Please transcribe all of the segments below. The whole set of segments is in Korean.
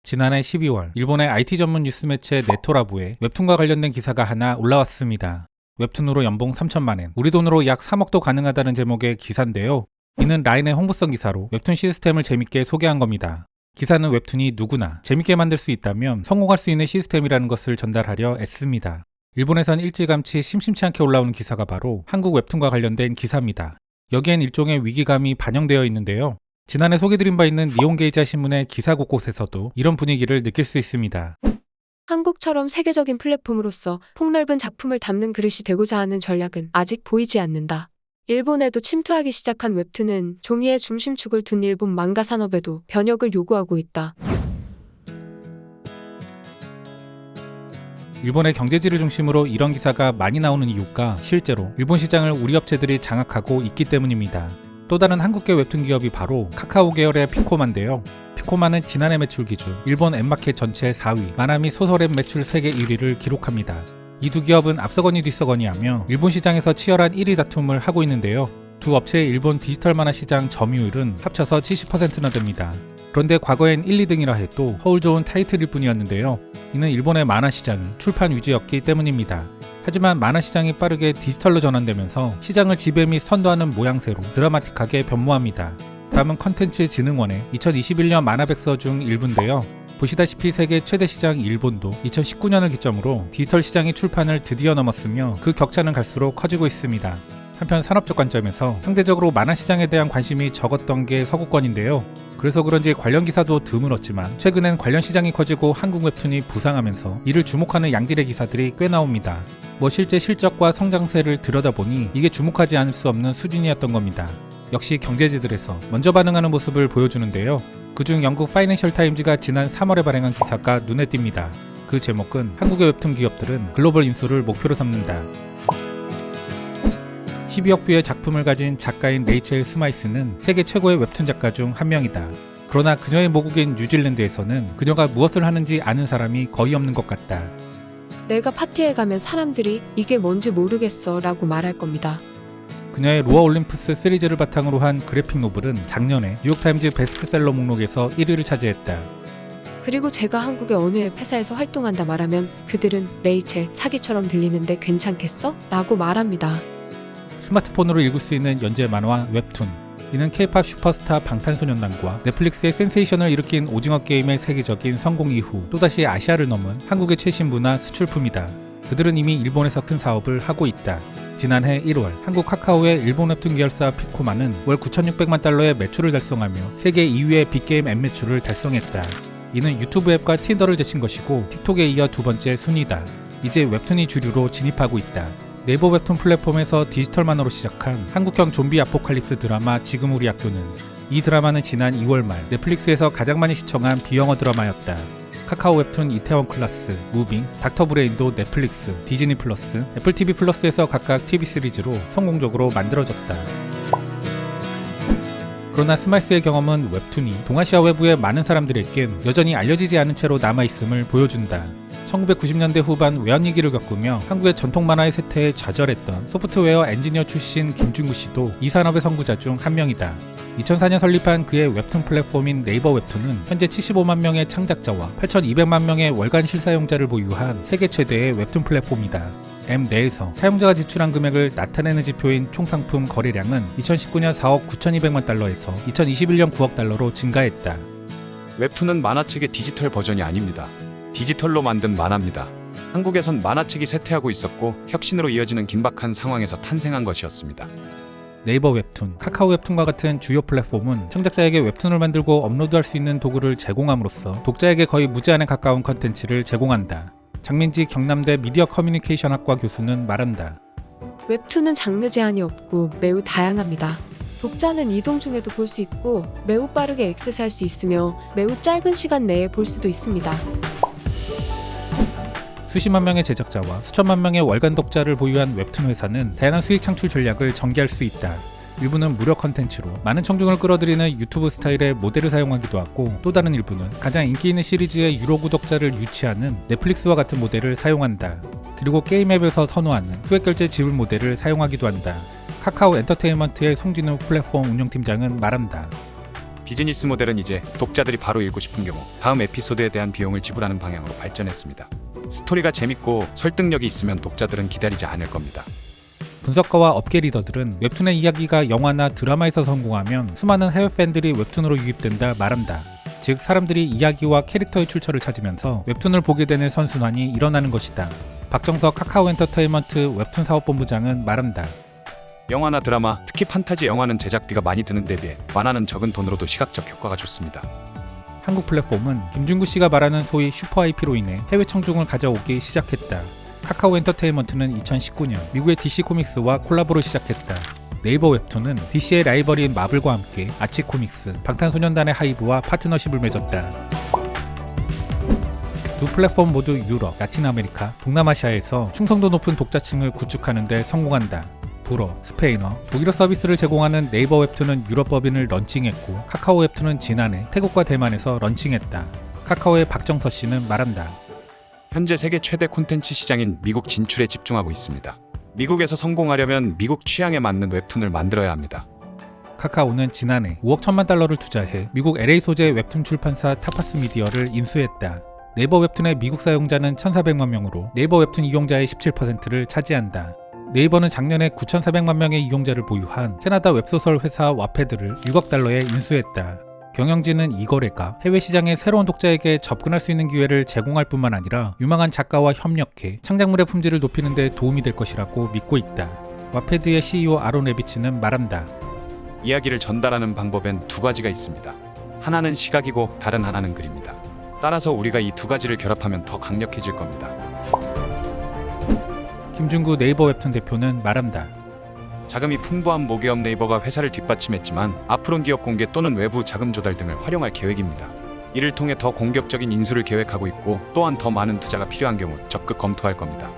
지난해 12월 일본의 IT 전문 뉴스 매체 네토라부에 웹툰과 관련된 기사가 하나 올라왔습니다. 웹툰으로 연봉 3천만엔, 우리 돈으로 약 3억도 가능하다는 제목의 기사인데요. 이는 라인의 홍보성 기사로 웹툰 시스템을 재밌게 소개한 겁니다. 기사는 웹툰이 누구나 재밌게 만들 수 있다면 성공할 수 있는 시스템이라는 것을 전달하려 애씁니다. 일본에선 일찌감치 심심치 않게 올라오는 기사가 바로 한국 웹툰과 관련된 기사입니다. 여기엔 일종의 위기감이 반영되어 있는데요. 지난해 소개드린 바 있는 니혼게이자 신문의 기사 곳곳에서도 이런 분위기를 느낄 수 있습니다. 한국처럼 세계적인 플랫폼으로서 폭넓은 작품을 담는 그릇이 되고자 하는 전략은 아직 보이지 않는다. 일본에도 침투하기 시작한 웹툰은 종이의 중심축을 둔 일본 망가 산업에도 변혁을 요구하고 있다. 일본의 경제지를 중심으로 이런 기사가 많이 나오는 이유가 실제로 일본 시장을 우리 업체들이 장악하고 있기 때문입니다. 또 다른 한국계 웹툰 기업이 바로 카카오 계열의 피코마인데요. 피코마는 지난해 매출 기준 일본 앱마켓 전체 4위, 만화 및 소설 앱 매출 세계 1위를 기록합니다. 이 두 기업은 앞서거니 뒤서거니 하며 일본 시장에서 치열한 1위 다툼을 하고 있는데요. 두 업체의 일본 디지털 만화 시장 점유율은 합쳐서 70%나 됩니다. 그런데 과거엔 1, 2등이라 해도 허울 좋은 타이틀일 뿐이었는데요. 이는 일본의 만화 시장이 출판 위주였기 때문입니다. 하지만 만화 시장이 빠르게 디지털로 전환되면서 시장을 지배 및 선도하는 모양새로 드라마틱하게 변모합니다. 다음은 컨텐츠 진흥원의 2021년 만화백서 중 일부인데요. 보시다시피 세계 최대 시장 일본도 2019년을 기점으로 디지털 시장이 출판을 드디어 넘었으며 그 격차는 갈수록 커지고 있습니다. 한편 산업적 관점에서 상대적으로 만화 시장에 대한 관심이 적었던 게 서구권인데요. 그래서 그런지 관련 기사도 드물었지만 최근엔 관련 시장이 커지고 한국 웹툰이 부상하면서 이를 주목하는 양질의 기사들이 꽤 나옵니다. 실제 실적과 성장세를 들여다보니 이게 주목하지 않을 수 없는 수준이었던 겁니다. 역시 경제지들에서 먼저 반응하는 모습을 보여주는데요. 그중 영국 파이낸셜 타임즈가 지난 3월에 발행한 기사가 눈에 띕니다. 그 제목은 한국의 웹툰 기업들은 글로벌 인수를 목표로 삼는다. 12억 뷰의 작품을 가진 작가인 레이첼 스마이스는 세계 최고의 웹툰 작가 중 한 명이다. 그러나 그녀의 모국인 뉴질랜드에서는 그녀가 무엇을 하는지 아는 사람이 거의 없는 것 같다. 내가 파티에 가면 사람들이 이게 뭔지 모르겠어 라고 말할 겁니다. 그녀의 로아 올림푸스 시리즈를 바탕으로 한 그래픽 노블은 작년에 뉴욕타임즈 베스트셀러 목록에서 1위를 차지했다. 그리고 제가 한국의 어느 회사에서 활동한다 말하면 그들은 레이첼 사기처럼 들리는데 괜찮겠어? 라고 말합니다. 스마트폰으로 읽을 수 있는 연재 만화 웹툰. 이는 K-POP 슈퍼스타 방탄소년단과 넷플릭스의 센세이션을 일으킨 오징어 게임의 세계적인 성공 이후 또다시 아시아를 넘은 한국의 최신 문화 수출품이다. 그들은 이미 일본에서 큰 사업을 하고 있다. 지난해 1월 한국 카카오의 일본 웹툰 계열사 피코마는 월 9,600만 달러의 매출을 달성하며 세계 2위의 빅게임 앱 매출을 달성했다. 이는 유튜브 앱과 틴더를 제친 것이고 틱톡에 이어 두 번째 순위다. 이제 웹툰이 주류로 진입하고 있다. 네이버 웹툰 플랫폼에서 디지털 만화로 시작한 한국형 좀비 아포칼립스 드라마 지금 우리 학교는, 이 드라마는 지난 2월 말 넷플릭스에서 가장 많이 시청한 비영어 드라마였다. 카카오 웹툰 이태원 클라스, 무빙, 닥터 브레인도 넷플릭스, 디즈니 플러스, 애플 TV 플러스에서 각각 TV 시리즈로 성공적으로 만들어졌다. 그러나 스마이스의 경험은 웹툰이 동아시아 외부의 많은 사람들에겐 여전히 알려지지 않은 채로 남아있음을 보여준다. 1990년대 후반 외환위기를 겪으며 한국의 전통 만화의 쇠퇴에 좌절했던 소프트웨어 엔지니어 출신 김준구 씨도 이 산업의 선구자 중 한 명이다. 2004년 설립한 그의 웹툰 플랫폼인 네이버 웹툰은 현재 75만 명의 창작자와 8,200만 명의 월간 실사용자를 보유한 세계 최대의 웹툰 플랫폼이다. 앱 내에서 사용자가 지출한 금액을 나타내는 지표인 총상품 거래량은 2019년 4억 9,200만 달러에서 2021년 9억 달러로 증가했다. 웹툰은 만화책의 디지털 버전이 아닙니다. 디지털로 만든 만화입니다. 한국에선 만화책이 쇠퇴하고 있었고 혁신으로 이어지는 긴박한 상황에서 탄생한 것이었습니다. 네이버 웹툰, 카카오 웹툰과 같은 주요 플랫폼은 창작자에게 웹툰을 만들고 업로드할 수 있는 도구를 제공함으로써 독자에게 거의 무제한에 가까운 컨텐츠를 제공한다. 장민지 경남대 미디어 커뮤니케이션 학과 교수는 말한다. 웹툰은 장르 제한이 없고 매우 다양합니다. 독자는 이동 중에도 볼 수 있고 매우 빠르게 액세스할 수 있으며 매우 짧은 시간 내에 볼 수도 있습니다. 수십만 명의 제작자와 수천만 명의 월간 독자를 보유한 웹툰 회사는 다양한 수익 창출 전략을 전개할 수 있다. 일부는 무료 컨텐츠로 많은 청중을 끌어들이는 유튜브 스타일의 모델을 사용하기도 하고, 또 다른 일부는 가장 인기 있는 시리즈의 유료 구독자를 유치하는 넷플릭스와 같은 모델을 사용한다. 그리고 게임 앱에서 선호하는 소액 결제 지불 모델을 사용하기도 한다. 카카오 엔터테인먼트의 송진우 플랫폼 운영팀장은 말한다. 비즈니스 모델은 이제 독자들이 바로 읽고 싶은 경우 다음 에피소드에 대한 비용을 지불하는 방향으로 발전했습니다. 스토리가 재밌고 설득력이 있으면 독자들은 기다리지 않을 겁니다. 분석가와 업계 리더들은 웹툰의 이야기가 영화나 드라마에서 성공하면 수많은 해외 팬들이 웹툰으로 유입된다 말한다. 즉 사람들이 이야기와 캐릭터의 출처를 찾으면서 웹툰을 보게 되는 선순환이 일어나는 것이다. 박정석 카카오 엔터테인먼트 웹툰 사업본부장은 말한다. 영화나 드라마, 특히 판타지 영화는 제작비가 많이 드는 데 비해 만화는 적은 돈으로도 시각적 효과가 좋습니다. 한국 플랫폼은 김준구 씨가 말하는 소위 슈퍼 IP로 인해 해외 청중을 가져오기 시작했다. 카카오 엔터테인먼트는 2019년 미국의 DC 코믹스와 콜라보를 시작했다. 네이버 웹툰은 DC의 라이벌인 마블과 함께 아치 코믹스, 방탄소년단의 하이브와 파트너십을 맺었다. 두 플랫폼 모두 유럽, 라틴 아메리카, 동남아시아에서 충성도 높은 독자층을 구축하는 데 성공한다. 불어, 스페인어, 독일어 서비스를 제공하는 네이버 웹툰은 유럽 법인을 런칭했고 카카오 웹툰은 지난해 태국과 대만에서 런칭했다. 카카오의 박정서 씨는 말한다. 현재 세계 최대 콘텐츠 시장인 미국 진출에 집중하고 있습니다. 미국에서 성공하려면 미국 취향에 맞는 웹툰을 만들어야 합니다. 카카오는 지난해 5억 1천만 달러를 투자해 미국 LA 소재 웹툰 출판사 타파스 미디어를 인수했다. 네이버 웹툰의 미국 사용자는 1,400만 명으로 네이버 웹툰 이용자의 17%를 차지한다. 네이버는 작년에 9,400만 명의 이용자를 보유한 캐나다 웹소설 회사 와패드를 6억 달러에 인수했다. 경영진은 이 거래가 해외 시장의 새로운 독자에게 접근할 수 있는 기회를 제공할 뿐만 아니라 유망한 작가와 협력해 창작물의 품질을 높이는 데 도움이 될 것이라고 믿고 있다. 와패드의 CEO 아론 레비치는 말한다. 이야기를 전달하는 방법엔 두 가지가 있습니다. 하나는 시각이고 다른 하나는 글입니다. 따라서 우리가 이 두 가지를 결합하면 더 강력해질 겁니다. 김준구 네이버 웹툰 대표는 말한다. 자금이 풍부한 모기업 네이버가 회사를 뒷받침했지만 앞으로는 기업 공개 또는 외부 자금 조달 등을 활용할 계획입니다. 이를 통해 더 공격적인 인수를 계획하고 있고 또한 더 많은 투자가 필요한 경우 적극 검토할 겁니다.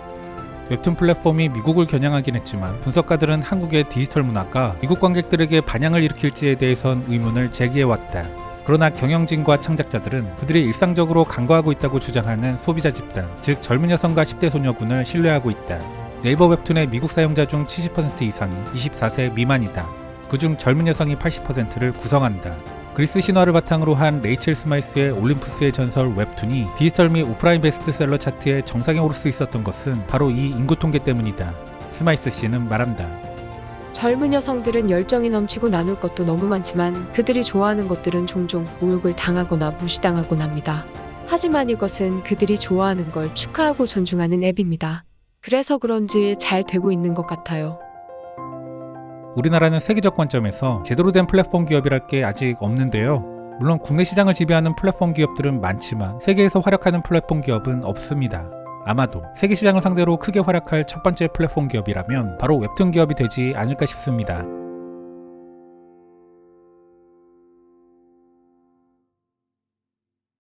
웹툰 플랫폼이 미국을 겨냥하긴 했지만 분석가들은 한국의 디지털 문화가 미국 관객들에게 반향을 일으킬지에 대해선 의문을 제기해왔다. 그러나 경영진과 창작자들은 그들이 일상적으로 간과하고 있다고 주장하는 소비자 집단, 즉 젊은 여성과 10대 소녀군을 신뢰하고 있다. 네이버 웹툰의 미국 사용자 중 70% 이상이 24세 미만이다. 그중 젊은 여성이 80%를 구성한다. 그리스 신화를 바탕으로 한 레이첼 스마이스의 올림푸스의 전설 웹툰이 디지털 및 오프라인 베스트셀러 차트에 정상에 오를 수 있었던 것은 바로 이 인구 통계 때문이다. 스마이스 씨는 말한다. 젊은 여성들은 열정이 넘치고 나눌 것도 너무 많지만 그들이 좋아하는 것들은 종종 모욕을 당하거나 무시당하곤 합니다. 하지만 이것은 그들이 좋아하는 걸 축하하고 존중하는 앱입니다. 그래서 그런지 잘 되고 있는 것 같아요. 우리나라는 세계적 관점에서 제대로 된 플랫폼 기업이랄 게 아직 없는데요. 물론 국내 시장을 지배하는 플랫폼 기업들은 많지만 세계에서 활약하는 플랫폼 기업은 없습니다. 아마도 세계 시장을 상대로 크게 활약할 첫 번째 플랫폼 기업이라면 바로 웹툰 기업이 되지 않을까 싶습니다.